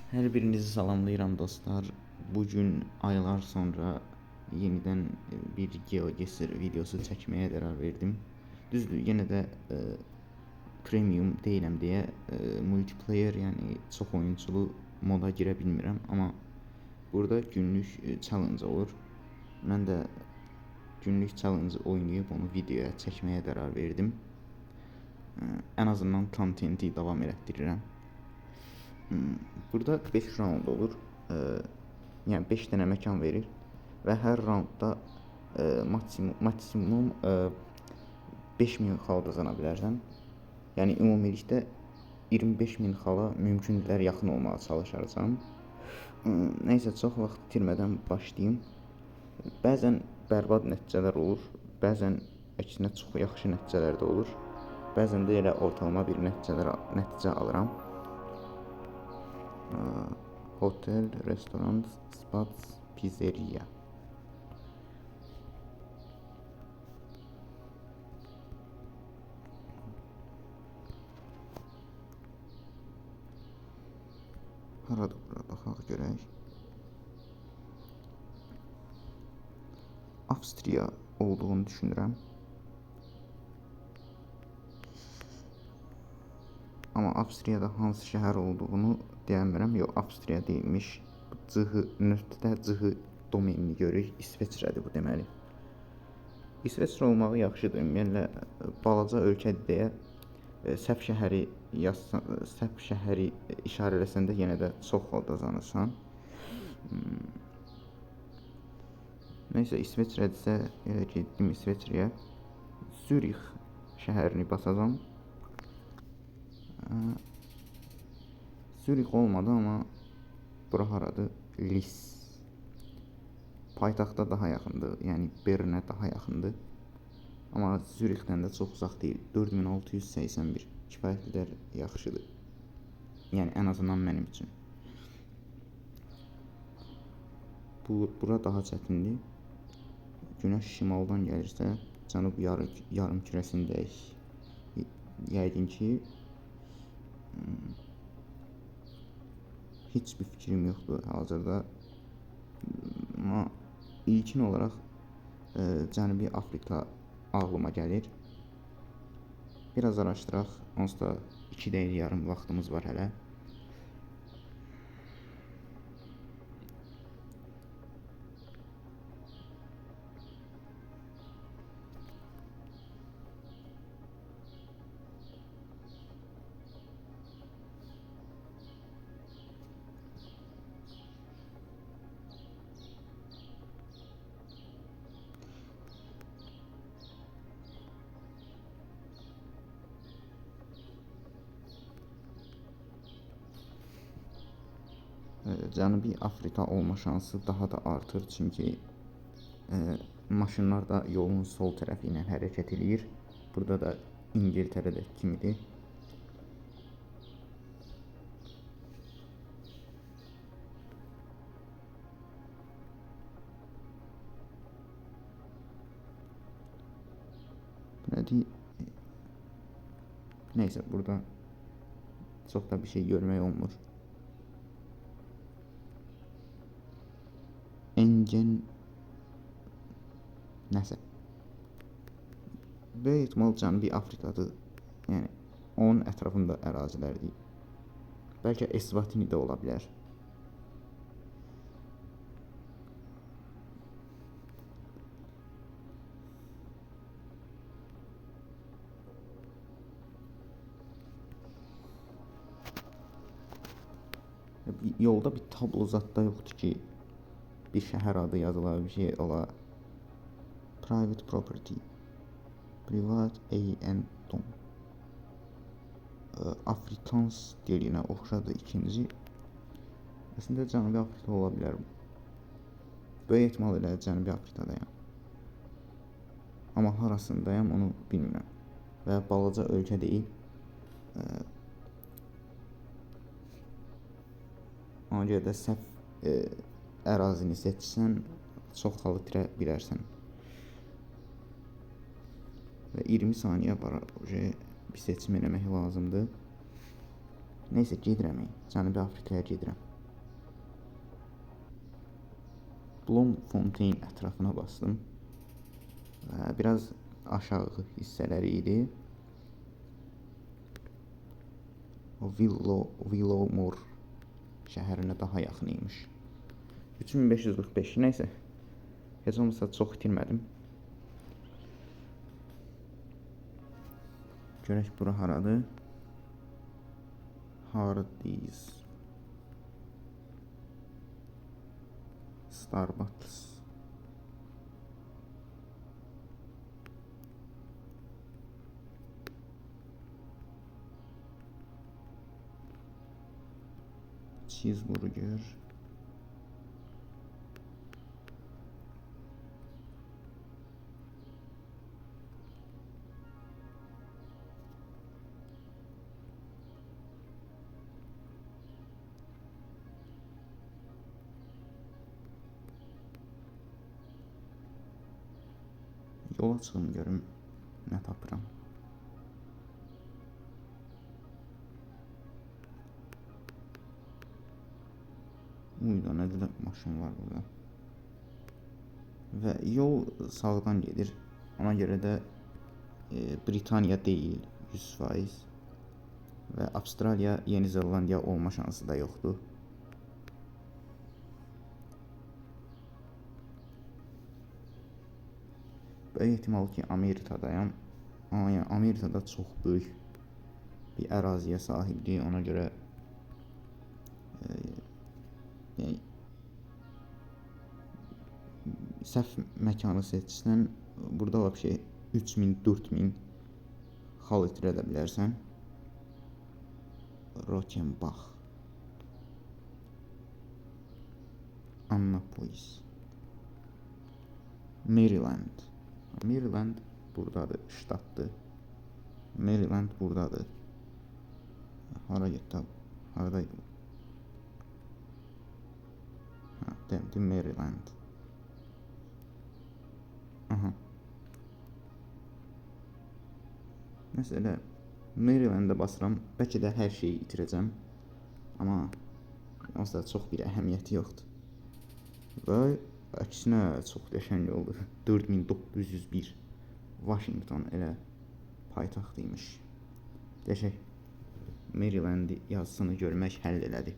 Hər birinizi salamlayıram dostlar. Bugün aylar sonra yenidən bir GeoGuessr videosu çəkməyə qərar verdim. Düzdür, yenə də premium deyiləm deyə multiplayer, yəni çox oyunçulu moda girə bilmirəm, amma burada günlük challenge olur. Mən də günlük challenge oynayıb onu videoya çəkməyə qərar verdim. Ən azından kontenti davam elətdirirəm. Burada 5 round olur. Yəni 5 dənə məkan verir və hər raundda maksimum 5000 xal qazana bilərsən. Yəni ümumilikdə 25000 xala mümkün qədər yaxın olmağa çalışacağam. Nəysə, çox vaxt itirmədən başlayım. Bəzən bərbad nəticələr olur, bəzən əksinə çox yaxşı nəticələr də olur. Bəzən də elə ortalama bir nəticə alıram. Hotel, restoran, spa, pizzeria. Haradır bura, baxaq görək. Avstriya olduğunu düşünürəm. Amma Avstriyada hansı şəhər olduğunu deyəmirəm. Yox, Avstriya deyilmiş. C-nöqtə domenini görürük. İsveçrədir bu deməli. İsveçrə olmağı yaxşıdır. Ümumiyyətlə balaca ölkədir deyə səhv şəhəri işarələsən də yenə də çox xal qazanırsan. Nəysə, İsveçrədirsə elə getdim İsveçrəyə. Zürix şəhərini basacağam. Zürix olmadı, amma bura haradır? Lis. Paytaxta daha yaxındır, yəni Bernə daha yaxındır. Amma Zürixdən də çox uzaq deyil. 4681 kifayət qədər yaxşıdır. Yəni ən azından mənim üçün. Bura daha çətindir. Günəş şimaldan gəlirsə, cənub yarım kürəsindəyik. Yəqin ki, heç bir fikrim yoxdur hazırda. Amma ilkin olaraq Cənubi Afrika ağlıma gəlir. Biraz araşdıraq. Onsuz da 2 dəqiqə yarım vaxtımız var hələ. Cənubi Afrika olma şansı daha da artır, çünki maşınlar da yolun sol tərəfi ilə hərəkət edir. Burada da İngiltərədə kimidir. Neysə, burada çox da bir şey görmək olmur. Engen nəsə. Böyük ehtimal Cənubi Afrikadır. Yəni onun ətrafında ərazilərdir. Bəlkə Esvatini də ola bilər. Yolda bir tablo zad da yoxdur ki, bir şəhər adı yazıla, bir şey ola. Private property. Privat Eyentom. Afrikans dilinə oxşadı ikinci. Əslində Cənubi Afrika ola bilər. Böyük ehtimal elə Cənubi Afrikadayam. Amma harasındayam onu bilmirəm. Və balaca ölkə deyil. Ona görə də səhv ərazini seçsən, çox xalı itirə bilərsən. Və 20 saniyə var, bir seçim eləmək lazımdır. Neysə, gedirəm, Cənubi Afrikaya gedirəm. Bloemfontein ətrafına bastım. Biraz aşağı hissələri idi. O Willowmore şəhərinə daha yaxın imiş. 3545 nəysə. Heç olmasa çox itirmədim. Görək bura haradır? Hardee's. Starbucks. Cheeseburger. Yola çıxım görüm nə tapıram. Uyda nədə də maşın var burada. Və yol sağdan gedir. Ona görə də Britaniya deyil 100%. Və Avstraliya, Yeni Zelandiya olma şansı da yoxdur. Böyük ehtimal ki Amerikadayam. Amma yəni Amerikada çox böyük bir əraziyə sahibdir. Ona görə yəni səhv məkanı seçsən, burada vəbşə 3000, 4000 xal itirə də bilərsən. Rockenbach, Annapolis, Maryland. Maryland buradadır, ştatdır. Maryland buradadır. Hara getdi? Haradaydı? Demdi Maryland. Aha. Məsələ Maryland'a basıram. Bəlkə də hər şeyi itirəcəm. Amma aslında çox bir əhəmiyyəti yoxdur. Və əksinə çox qəşəng oldu. 4901 Washington elə paytaxt imiş. Qəşəng Maryland yazısını görmək həll elədi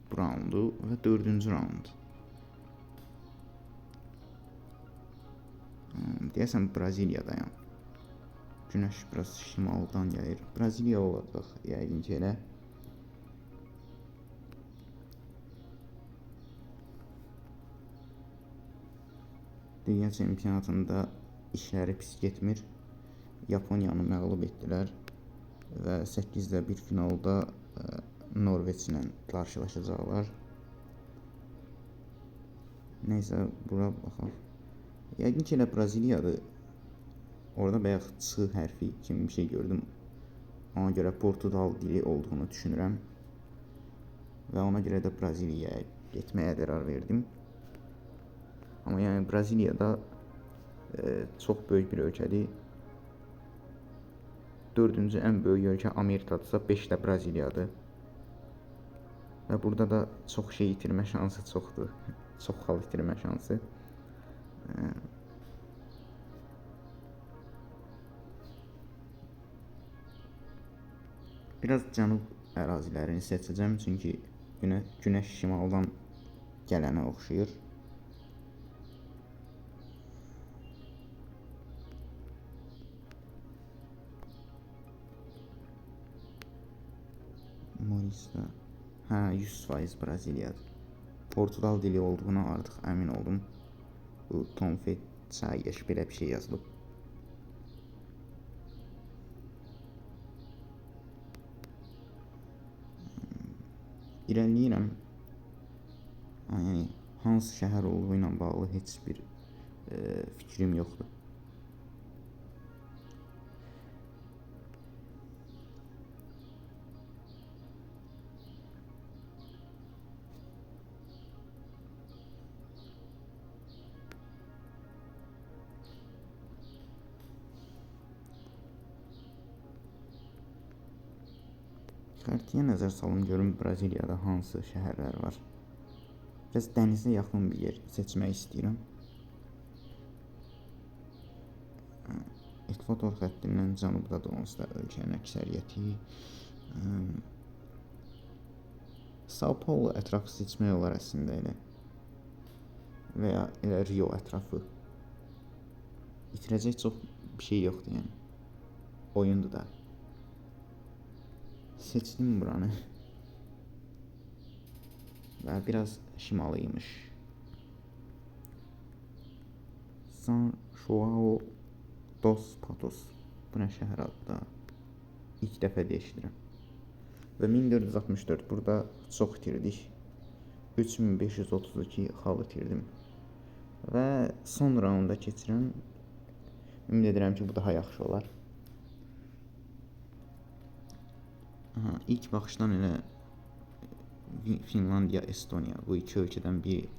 bu raundu və 4-cü raund. Deyəsən Braziliyadayam. Günəş biraz şimaldan gəlir. Braziliya olacaq yəqin ki elə. Dünya çempionatında işləri pis getmir. Yaponiyanı məğlub etdilər və 8-də 1 finalda Norveçlə qarşılaşacaqlar. Neysə, bura baxaq. Yəqin ki elə Braziliyadır. Orada bayaq Ç hərfi kimi bir şey gördüm. Ona görə Portugal dili olduğunu düşünürəm. Və ona görə də Braziliyaya getməyə qərar verdim. Amma yəni Braziliyada çox böyük bir ölkədir. 4-cü ən böyük ölkə Amerikadırsa 5 də Braziliyadır. Və burada da çox şey itirmə şansı çoxdur. Çox xal itirmə şansı. Biraz cənub ərazilərini seçəcəm, çünki günəş şimaldan gələnə oxşayır. Morista. Hə, 100% Braziliyadır. Portugal dili olduğuna artıq əmin oldum. Bu Tonfet çayış belə bir şey yazılıb. İrəliyirəm. Yəni hansı şəhər olduğu ilə bağlı heç bir fikrim yoxdur. Xəritəyə nəzər salım görüm Braziliyada hansı şəhərlər var. Biraz dənizə yaxın bir yer seçmək istəyirəm. Ekvator xəttindən cənubdadır onsuz da ölkənin əksəriyyəti. Sao Paulo ətrafı seçmək olar əslində elə. Və ya elə Rio ətrafı. İtirəcək çox bir şey yoxdur yəni. Oyundur da. Seçdim buranı. Və biraz şimalıymış. San João dos Patos. Bu nə şəhər adı da? İlk dəfə eşidirəm. Və 1464 burada çox itirdik. 3532 xal itirdim. Və son raunda keçirəm. Ümid edirəm ki, bu daha yaxşı olar. İlk baxışdan elə Finlandiya, Estoniya bu iki ölkədən biri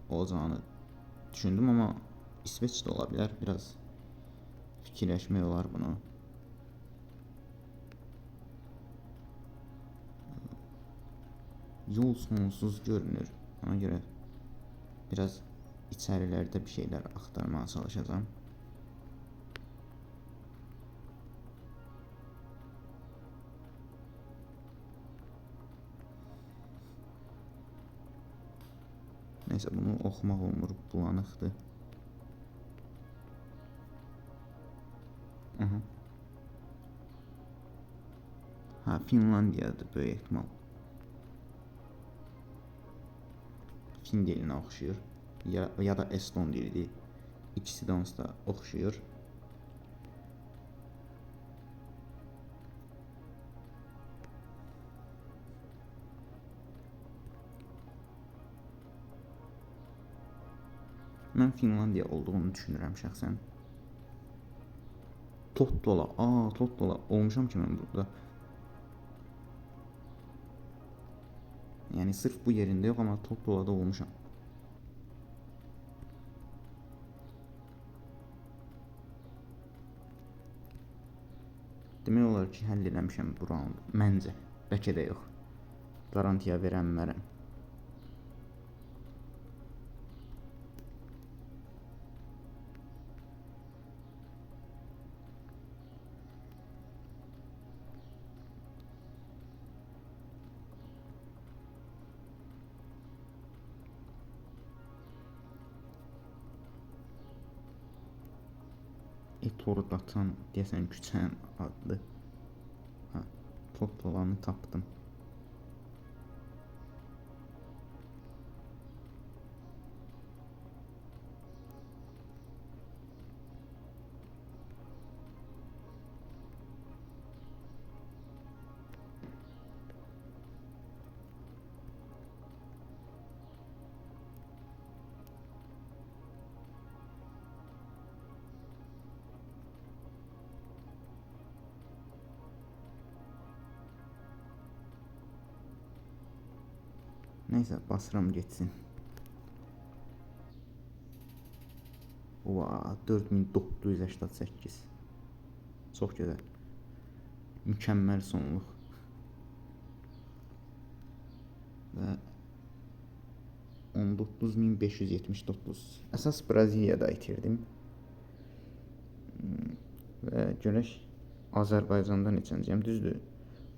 olacağını düşündüm, amma İsveç də ola bilər. Biraz fikirləşmək olar bunu. Yol sonsuz görünür. Ona görə biraz içərilərdə bir şeylər axtarmağa çalışacağım. Neyse, bunu oxumaq olmur, bulanıqdır. Finlandiyadır böyük ehtimal. Fin dilinə oxşuyur. Ya da Eston dilidir. İkisi də onsuz da oxşuyur. Mən Finlandiya olduğunu düşünürəm şəxsən. Tottola. Tottola olmuşam ki mən burada. Yəni sırf bu yerində yox, amma Tottola'da olmuşam. Demək olar ki, həll eləmişəm bu raundu. Məncə. Bəlkə də yox. Garantiya verənmərəm. Etordatan deyəsən küçənin adlı. Tottolanı tapdım. Neyse, basıram geçsin. 4988. Çox gözəl. Mükəmməl sonluq. Və 19579. Əsas Braziliyada itirdim. Və görək Azərbaycanda neçənciyəm, düzdür.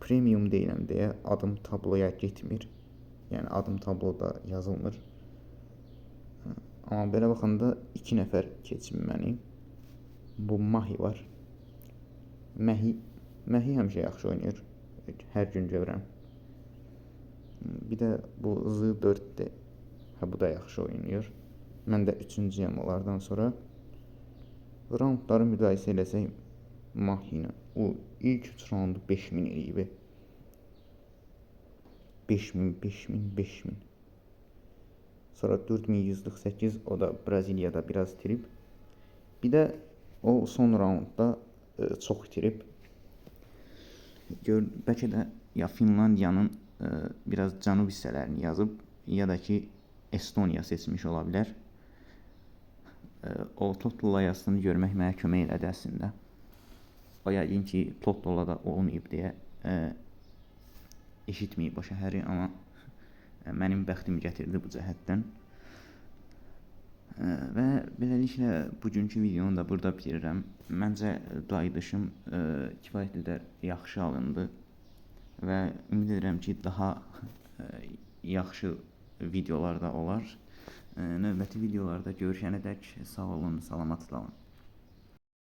Premium deyiləm deyə adım tabloya getmir. Yəni adım tabloda yazılmır. Amma belə baxanda 2 nəfər keçinməni. Bu Mahi var. Məhi həmişə yaxşı oynayır. Hər gün görürəm. Bir də bu Z4-dir. Bu da yaxşı oynayır. Mən də 3-cüyəm onlardan sonra. Roundları müqayisə eləsək Mahi ilə. O ilk 3 raundu 5000 eləyib. 5000. Sonra 4148, o da Braziliyada biraz itirib. Bir də o son raundda çox itirib. Bəlkə də ya Finlandiyanın biraz cənub hissələrini yazıb, ya da ki Estoniya seçmiş ola bilər. O Tottola yazısını görmək mənə kömək elədi əslində. O yəqin ki Tottola'da olmayıb deyə eşitməyib o şəhəri, amma mənim bəxtim gətirdi bu cəhətdən. Və beləliklə bugünkü videonu da burada bitirirəm. Məncə qayıdışım kifayət qədər yaxşı alındı və ümid edirəm ki, daha yaxşı videolar da olar. Növbəti videolarda görüşənədək sağ olun, salamat qalın.